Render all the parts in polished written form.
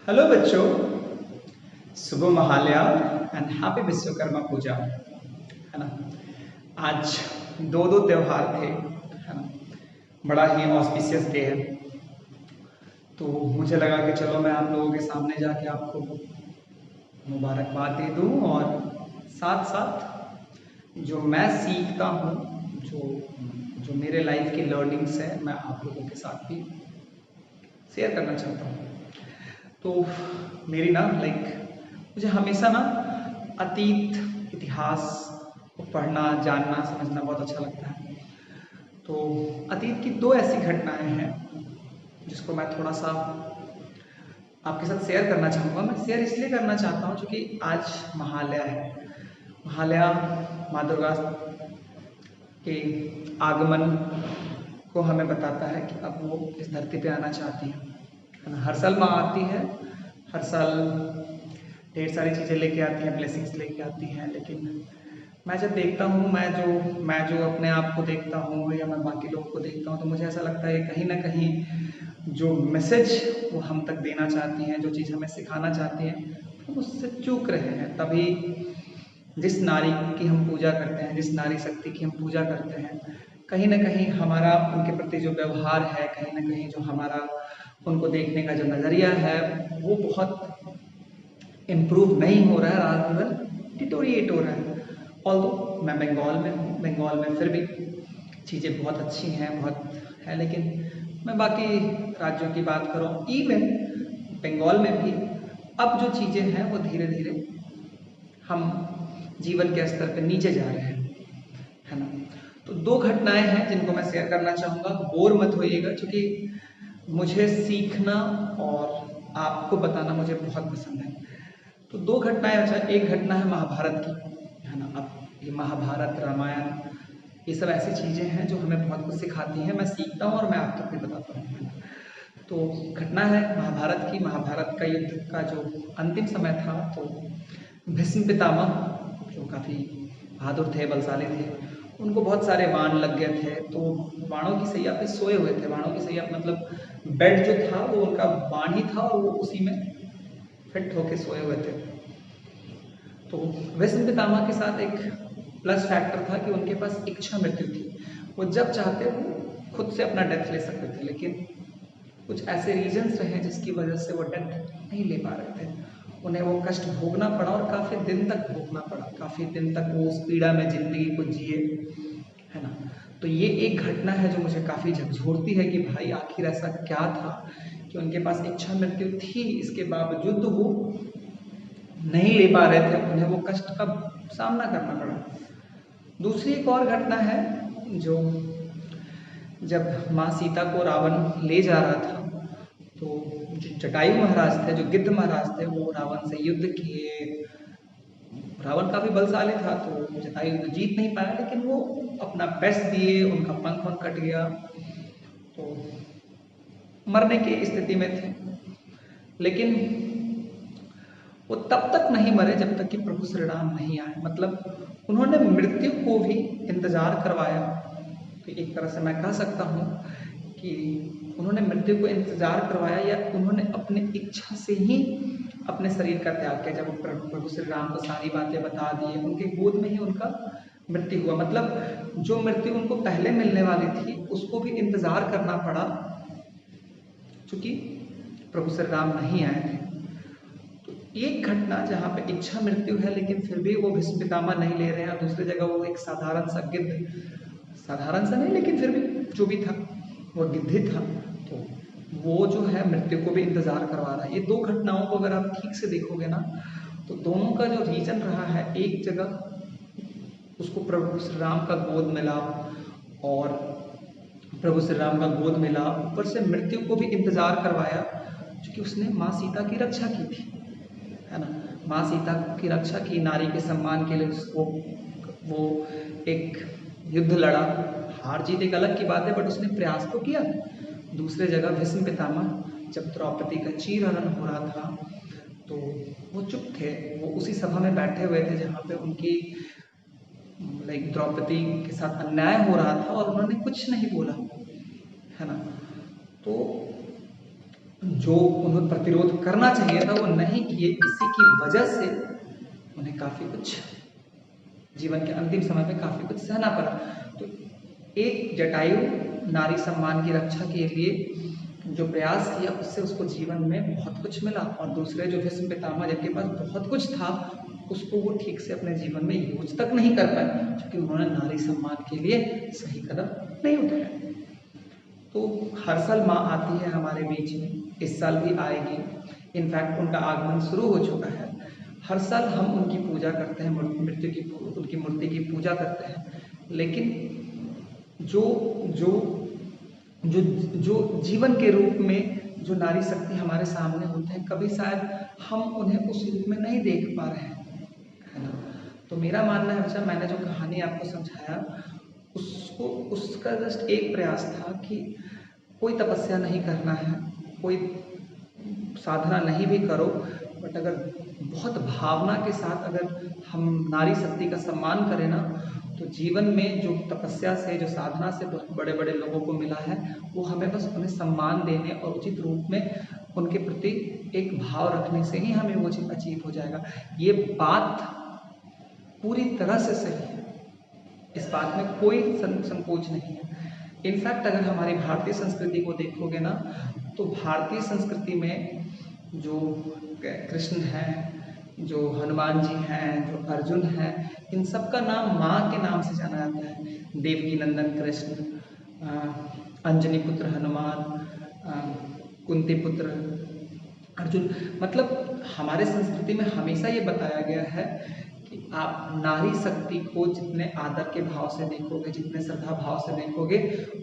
Hello बच्चों, शुभ Mahalaya and happy Vishwakarma पूजा। है ना। आज दो दो त्योहार थे, है ना। बड़ा ही ऑस्पिशियस डे है, तो मुझे लगा कि चलो मैं आप लोगों के सामने जाके आपको मुबारकबाद दे दूं और साथ साथ जो मैं सीखता हूँ, जो जो मेरे लाइफ की लर्निंग्स है, मैं आप लोगों के साथ भी शेयर करना चाहता हूँ। तो मेरी ना मुझे हमेशा ना अतीत इतिहास को पढ़ना, जानना, समझना बहुत अच्छा लगता है। तो अतीत की दो ऐसी घटनाएं हैं जिसको मैं थोड़ा सा आपके साथ शेयर करना चाहूँगा। मैं शेयर इसलिए करना चाहता हूँ क्योंकि आज महालया है। महालया माँ दुर्गा के आगमन को हमें बताता है कि अब वो इस धरती पे आना चाहती है ना। हर साल माँ आती है, हर साल ढेर सारी चीज़ें लेके आती हैं, ब्लेसिंग्स लेके आती हैं। लेकिन मैं जब देखता हूँ, मैं जो अपने आप को देखता हूँ या मैं बाकी लोगों को देखता हूँ, तो मुझे ऐसा लगता है कहीं ना कहीं जो मैसेज वो हम तक देना चाहती हैं, जो चीज़ हमें सिखाना चाहती हैं, हम उससे चूक रहे हैं। तभी जिस नारी की हम पूजा करते हैं, जिस नारी शक्ति की हम पूजा करते हैं, कहीं ना कहीं हमारा उनके प्रति जो व्यवहार है, कहीं ना कहीं जो हमारा उनको देखने का जो नज़रिया है, वो बहुत इम्प्रूव नहीं हो रहा है, रादर डिटोरिएट हो रहा है। ऑल्दो मैं बंगाल में हूँ, बंगाल में फिर भी चीज़ें बहुत अच्छी हैं, बहुत है। लेकिन मैं बाकी राज्यों की बात करूँ, इवन बंगाल में भी अब जो चीज़ें हैं वो धीरे धीरे हम जीवन के स्तर पर नीचे जा रहे हैं, है ना। तो दो घटनाएं हैं जिनको मैं शेयर करना चाहूँगा। बोर मत होइएगा, क्योंकि मुझे सीखना और आपको बताना मुझे बहुत पसंद है। तो दो घटनाएं, अच्छा एक घटना है महाभारत की, है ना। अब ये महाभारत, रामायण, ये सब ऐसी चीज़ें हैं जो हमें बहुत कुछ सिखाती हैं। मैं सीखता हूँ और मैं आप तक भी बताता हूँ। तो घटना है महाभारत की। महाभारत का युद्ध का जो अंतिम समय था, तो भीष्म पितामह जो काफ़ी बहादुर थे, बलशाली थे, उनको बहुत सारे बाण लग गए थे। तो बाणों की सैया पे सोए हुए थे। बाणों की सैया मतलब बेड जो था वो उनका बाण ही था और वो उसी में फिट होके सोए हुए थे। तो भीष्म पितामह के साथ एक प्लस फैक्टर था कि उनके पास इच्छा मृत्यु थी। वो जब चाहते वो खुद से अपना डेथ ले सकते थे, लेकिन कुछ ऐसे रीजंस रहे जिसकी वजह से वो डेथ नहीं ले पा रहे थे। उन्हें वो कष्ट भोगना पड़ा और काफ़ी दिन तक भोगना पड़ा, काफ़ी दिन तक वो उस पीड़ा में ज़िंदगी को जिए, है ना। तो ये एक घटना है जो मुझे काफ़ी झकझोरती है कि भाई आखिर ऐसा क्या था कि उनके पास इच्छा मृत्यु थी, इसके बावजूद वो नहीं ले पा रहे थे, उन्हें वो कष्ट का सामना करना पड़ा। दूसरी एक और घटना है, जो जब माँ सीता को रावण ले जा रहा था, तो जो जटायु महाराज थे, जो गिद्ध महाराज थे, वो रावण से युद्ध किए। रावण काफी बलशाली था, तो जटायु तो जीत नहीं पाया, लेकिन वो अपना बेस्ट दिए, उनका पंख उन कट गया, तो मरने की स्थिति में थे। लेकिन वो तब तक नहीं मरे जब तक कि प्रभु श्री राम नहीं आए। मतलब उन्होंने मृत्यु को भी इंतजार करवाया। तो एक तरह से मैं कह सकता हूँ कि उन्होंने मृत्यु को इंतजार करवाया, या उन्होंने अपनी इच्छा से ही अपने शरीर का त्याग किया। जब प्रभु श्री राम को सारी बातें बता दी, उनके गोद में ही उनका मृत्यु हुआ। मतलब जो मृत्यु उनको पहले मिलने वाली थी, उसको भी इंतजार करना पड़ा, क्योंकि प्रभु श्री राम नहीं आए थे। तो एक घटना जहाँ पे इच्छा मृत्यु है, लेकिन फिर भी वो भीष्म पितामह नहीं ले रहे हैं। दूसरी जगह वो एक साधारण सा गिद्ध, साधारण सा नहीं लेकिन फिर भी जो भी था वो गिद्ध ही था, तो वो जो है मृत्यु को भी इंतजार करवा रहा है। ये दो घटनाओं को अगर आप ठीक से देखोगे ना, तो दोनों का जो रीजन रहा है, एक जगह उसको प्रभु श्री राम का गोद मिला, और प्रभु श्री राम का गोद मिला, ऊपर से मृत्यु को भी इंतजार करवाया, क्योंकि उसने माँ सीता की रक्षा की थी, है ना। माँ सीता की रक्षा की, नारी के सम्मान के लिए उसको वो एक युद्ध लड़ा। हार जीत एक अलग की बात है, बट उसने प्रयास तो किया। दूसरे जगह भीष्म पितामह जब द्रौपदी का चीरहरण हो रहा था, तो वो चुप थे। वो उसी सभा में बैठे हुए थे जहाँ पे उनकी द्रौपदी के साथ अन्याय हो रहा था, और उन्होंने कुछ नहीं बोला, है ना। तो जो उन्हें प्रतिरोध करना चाहिए था वो नहीं किए, इसी की वजह से उन्हें काफ़ी कुछ जीवन के अंतिम समय में काफ़ी कुछ सहना पड़ा। तो एक जटायु नारी सम्मान की रक्षा के लिए जो प्रयास किया उससे उसको जीवन में बहुत कुछ मिला, और दूसरे जो भीष्म पितामह जिनके पास बहुत कुछ था उसको वो ठीक से अपने जीवन में यूज तक नहीं कर पाए, क्योंकि उन्होंने नारी सम्मान के लिए सही कदम नहीं उठाया। तो हर साल माँ आती है हमारे बीच में, इस साल भी आएगी, इनफैक्ट उनका आगमन शुरू हो चुका है। हर साल हम उनकी पूजा करते हैं, उनकी मूर्ति की पूजा करते हैं, लेकिन जो जो जो जो जीवन के रूप में जो नारी शक्ति हमारे सामने होते हैं, कभी शायद हम उन्हें उस रूप में नहीं देख पा रहे हैं, है ना। तो मेरा मानना है, अच्छा मैंने जो कहानी आपको समझाया उसका जस्ट एक प्रयास था कि कोई तपस्या नहीं करना है, कोई साधना नहीं भी करो, बट अगर बहुत भावना के साथ अगर हम नारी शक्ति का सम्मान करें ना, तो जीवन में जो तपस्या से, जो साधना से बड़े बड़े लोगों को मिला है, वो हमें बस उन्हें सम्मान देने और उचित रूप में उनके प्रति एक भाव रखने से ही हमें वो चीज़ अचीव हो जाएगा। ये बात पूरी तरह से सही है, इस बात में कोई संकोच नहीं है। इनफैक्ट अगर हमारी भारतीय संस्कृति को देखोगे ना, तो भारतीय संस्कृति में जो कृष्ण हैं, जो हनुमान जी हैं, जो अर्जुन हैं, इन सब का नाम माँ के नाम से जाना जाता है। देवकी नंदन कृष्ण, अंजनी पुत्र हनुमान, कुंती पुत्र अर्जुन। मतलब हमारे संस्कृति में हमेशा ये बताया गया है कि आप नारी शक्ति को जितने आदर के भाव से देखोगे, जितने श्रद्धा भाव से देखोगे,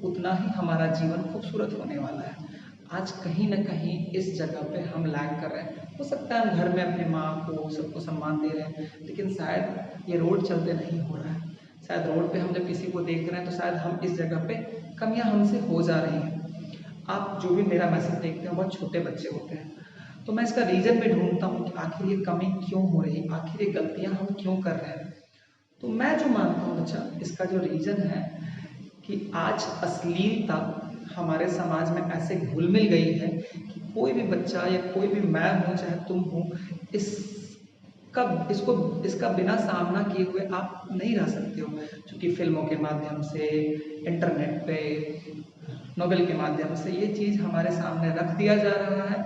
उतना ही हमारा जीवन खूबसूरत होने वाला है। आज कहीं ना कहीं इस जगह पे हम लैग कर रहे हैं। हो सकता है हम घर में अपनी माँ को, सबको सम्मान दे रहे हैं, लेकिन शायद ये रोड चलते नहीं हो रहा है। शायद रोड पे हम जब किसी को देख रहे हैं तो शायद हम इस जगह पे कमियां हमसे हो जा रही हैं। आप जो भी मेरा मैसेज देखते हैं बहुत छोटे बच्चे होते हैं, तो मैं इसका रीज़न में ढूंढता हूँ कि आखिर ये कमी क्यों हो रही, आखिर ये गलतियाँ हम क्यों कर रहे हैं। तो मैं जो मानता हूँ बच्चा, इसका जो रीज़न है कि आज अश्लीलता हमारे समाज में ऐसे घुल मिल गई है कि कोई भी बच्चा या कोई भी मैं हूँ चाहे तुम हो, इसका बिना सामना किए हुए आप नहीं रह सकते हो। क्योंकि फिल्मों के माध्यम से, इंटरनेट पे, नोवेल के माध्यम से ये चीज़ हमारे सामने रख दिया जा रहा है,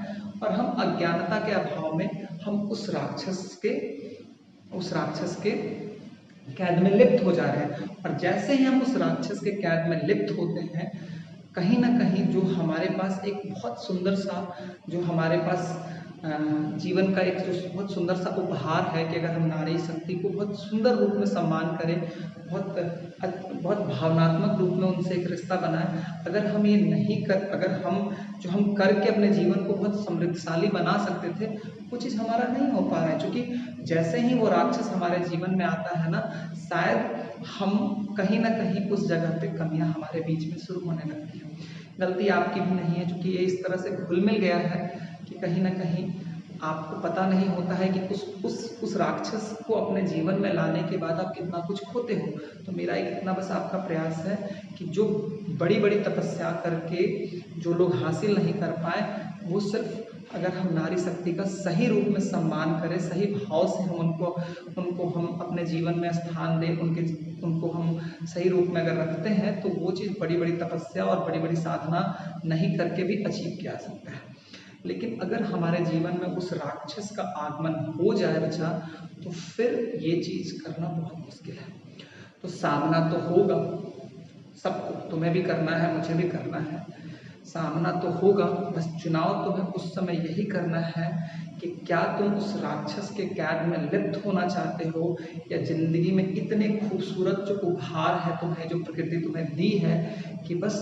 और हम अज्ञानता के अभाव में हम उस राक्षस के कैद में लिप्त हो जा रहे हैं। और जैसे ही हम उस राक्षस के कैद में लिप्त होते हैं, कहीं ना कहीं जो हमारे पास एक बहुत सुंदर सा, जो हमारे पास जीवन का एक जो बहुत सुंदर सा उपहार है कि अगर हम नारी शक्ति को बहुत सुंदर रूप में सम्मान करें, बहुत भावनात्मक रूप में उनसे एक रिश्ता बनाएं, अगर हम ये नहीं कर, अगर हम करके अपने जीवन को बहुत समृद्धशाली बना सकते थे, वो चीज़ हमारा नहीं हो पा रहा है। क्योंकि जैसे ही वो राक्षस हमारे जीवन में आता है ना, शायद हम कहीं ना कहीं उस जगह पे कमियां हमारे बीच में शुरू होने लगती हैं। गलती आपकी भी नहीं है, क्योंकि ये इस तरह से घुल मिल गया है कि कहीं ना कहीं आपको पता नहीं होता है कि उस राक्षस को अपने जीवन में लाने के बाद आप कितना कुछ खोते हो। तो मेरा एक इतना बस आपका प्रयास है कि जो बड़ी बड़ी तपस्या करके जो लोग हासिल नहीं कर पाए, वो सिर्फ अगर हम नारी शक्ति का सही रूप में सम्मान करें, सही भाव से हम उनको हम अपने जीवन में स्थान दें, उनको हम सही रूप में अगर रखते हैं, तो वो चीज़ बड़ी बड़ी तपस्या और बड़ी बड़ी साधना नहीं करके भी अचीव किया जा सकता है। लेकिन अगर हमारे जीवन में उस राक्षस का आगमन हो जाए बच्चा, तो फिर ये चीज़ करना बहुत मुश्किल है। तो सामना तो होगा सबको, तुम्हें भी करना है, मुझे भी करना है, सामना तो होगा। बस चुनाव तुम्हें उस समय यही करना है कि क्या तुम उस राक्षस के कैद में लिप्त होना चाहते हो, या जिंदगी में इतने खूबसूरत जो उपहार है तुम्हें, जो प्रकृति तुम्हें दी है, कि बस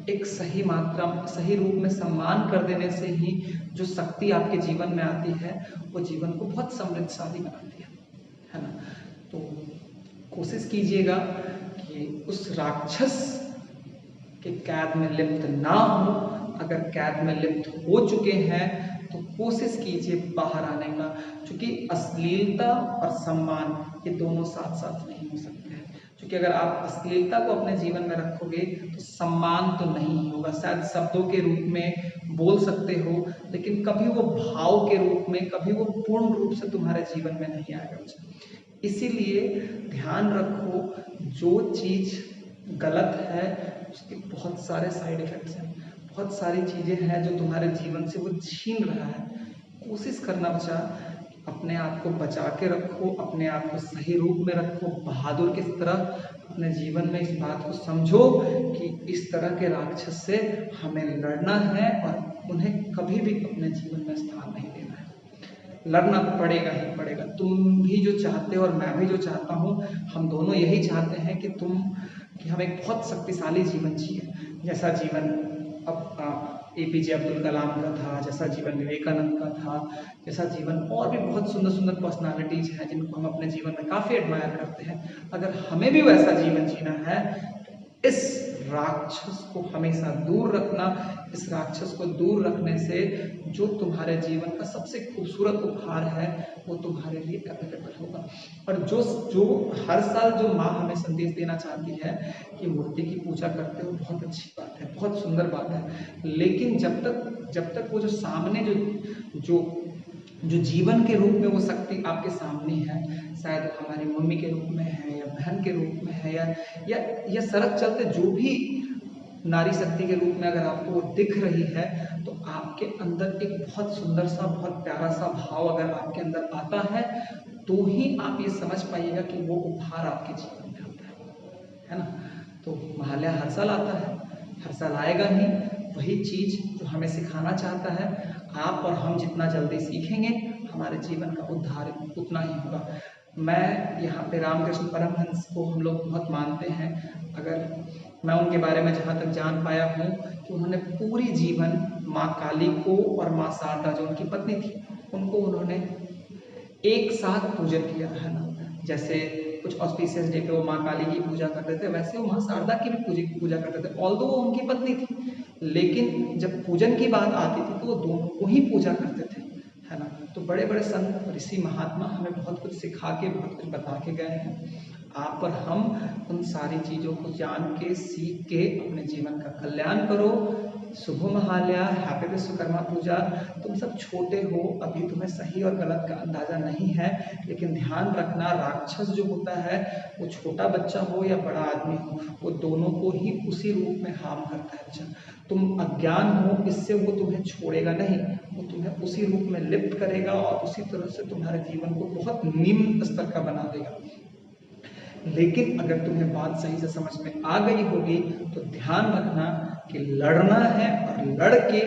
एक सही मात्रा, सही रूप में सम्मान कर देने से ही जो शक्ति आपके जीवन में आती है, वो जीवन को बहुत समृद्धशाली बनाती है ना। तो कोशिश कीजिएगा कि उस राक्षस के कैद में लिप्त ना हो। अगर कैद में लिप्त हो चुके हैं तो कोशिश कीजिए बाहर आने का, क्योंकि अश्लीलता और सम्मान ये दोनों साथ साथ नहीं हो सकते हैं। क्योंकि अगर आप अश्लीलता को अपने जीवन में रखोगे तो सम्मान तो नहीं होगा। शायद शब्दों के रूप में बोल सकते हो, लेकिन कभी वो भाव के रूप में, कभी वो पूर्ण रूप से तुम्हारे जीवन में नहीं आएगा बच्चा। इसीलिए ध्यान रखो, जो चीज गलत है उसके बहुत सारे साइड इफेक्ट्स हैं, बहुत सारी चीजें हैं जो तुम्हारे जीवन से वो छीन रहा है। कोशिश करना बच्चा, अपने आप को बचा के रखो, अपने आप को सही रूप में रखो, बहादुर की तरह अपने जीवन में इस बात को समझो कि इस तरह के राक्षस से हमें लड़ना है और उन्हें कभी भी अपने जीवन में स्थान नहीं देना है। लड़ना पड़ेगा ही पड़ेगा। तुम भी जो चाहते हो और मैं भी जो चाहता हूँ, हम दोनों यही चाहते हैं कि हम एक बहुत शक्तिशाली जीवन जिए, जैसा जीवन अब APJ अब्दुल कलाम का था, जैसा जीवन विवेकानंद का था, जैसा जीवन और भी बहुत सुंदर सुंदर पर्सनालिटीज हैं जिनको हम अपने जीवन में काफ़ी एडमायर करते हैं। अगर हमें भी वैसा जीवन जीना है, इस राक्षस को हमेशा दूर रखना। इस राक्षस को दूर रखने से जो तुम्हारे जीवन का सबसे खूबसूरत उपहार है वो तुम्हारे लिए अवेलेबल होगा। और जो जो हर साल जो माँ हमें संदेश देना चाहती है कि मूर्ति की पूजा करते हो, बहुत अच्छी बात है, बहुत सुंदर बात है, लेकिन जब तक वो जो सामने जो जो जीवन के रूप में वो शक्ति आपके सामने है, शायद वो हमारी मम्मी के रूप में है या बहन के रूप में है या सड़क चलते जो भी नारी शक्ति के रूप में अगर आपको वो दिख रही है, तो आपके अंदर एक बहुत सुंदर सा, बहुत प्यारा सा भाव अगर आपके अंदर आता है, तो ही आप ये समझ पाइएगा कि वो उपहार आपके जीवन में आता है ना। तो महालया हर साल आता है, हर साल आएगा ही। वही चीज जो हमें सिखाना चाहता है, आप और हम जितना जल्दी सीखेंगे, हमारे जीवन का उद्धार उतना ही होगा। मैं यहाँ पे रामकृष्ण परमहंस को हम लोग बहुत मानते हैं। अगर मैं उनके बारे में जहाँ तक जान पाया हूँ कि उन्होंने पूरी जीवन माँ काली को और माँ शारदा जो उनकी पत्नी थी, उनको उन्होंने एक साथ पूजन किया है ना। जैसे कुछ ऑस्पिशियस डे पे वो माँ काली की पूजा करते थे, वैसे वो माँ शारदा की भी पूजा करते थे। ऑल्दो वो उनकी पत्नी थी, लेकिन जब पूजन की बात आती थी तो वो दोनों को ही पूजा करते थे, है ना। तो बड़े बड़े संत, ऋषि, महात्मा हमें बहुत कुछ सिखा के, बहुत कुछ बता के गए हैं। आप और हम उन सारी चीज़ों को जान के, सीख के अपने जीवन का कल्याण करो। शुभ महालया, हैप्पी विश्वकर्मा पूजा। तुम सब छोटे हो, अभी तुम्हें सही और गलत का अंदाजा नहीं है, लेकिन ध्यान रखना, राक्षस जो होता है वो छोटा बच्चा हो या बड़ा आदमी हो, वो दोनों को ही उसी रूप में हार्म करता है। अच्छा, तुम अज्ञान हो, इससे वो तुम्हें छोड़ेगा नहीं, वो तुम्हें उसी रूप में लिप्त करेगा और उसी तरह से तुम्हारे जीवन को बहुत निम्न स्तर का बना देगा। लेकिन अगर तुम्हें बात सही से समझ में आ गई होगी तो ध्यान रखना कि लड़ना है और लड़ के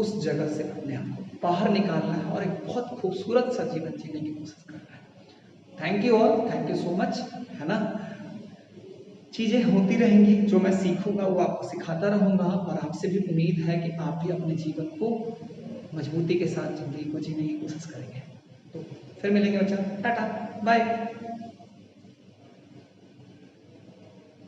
उस जगह से अपने आप को बाहर निकालना है और एक बहुत खूबसूरत सा जीवन जीने की कोशिश करना है। Thank you all, thank you so much, है ना। चीज़ें होती रहेंगी, जो मैं सीखूंगा वो आपको सिखाता रहूंगा, और आपसे भी उम्मीद है कि आप भी अपने जीवन को मजबूती के साथ जिंदगी को जीने की कोशिश करेंगे। तो फिर मिलेंगे बच्चा, टाटा बाय।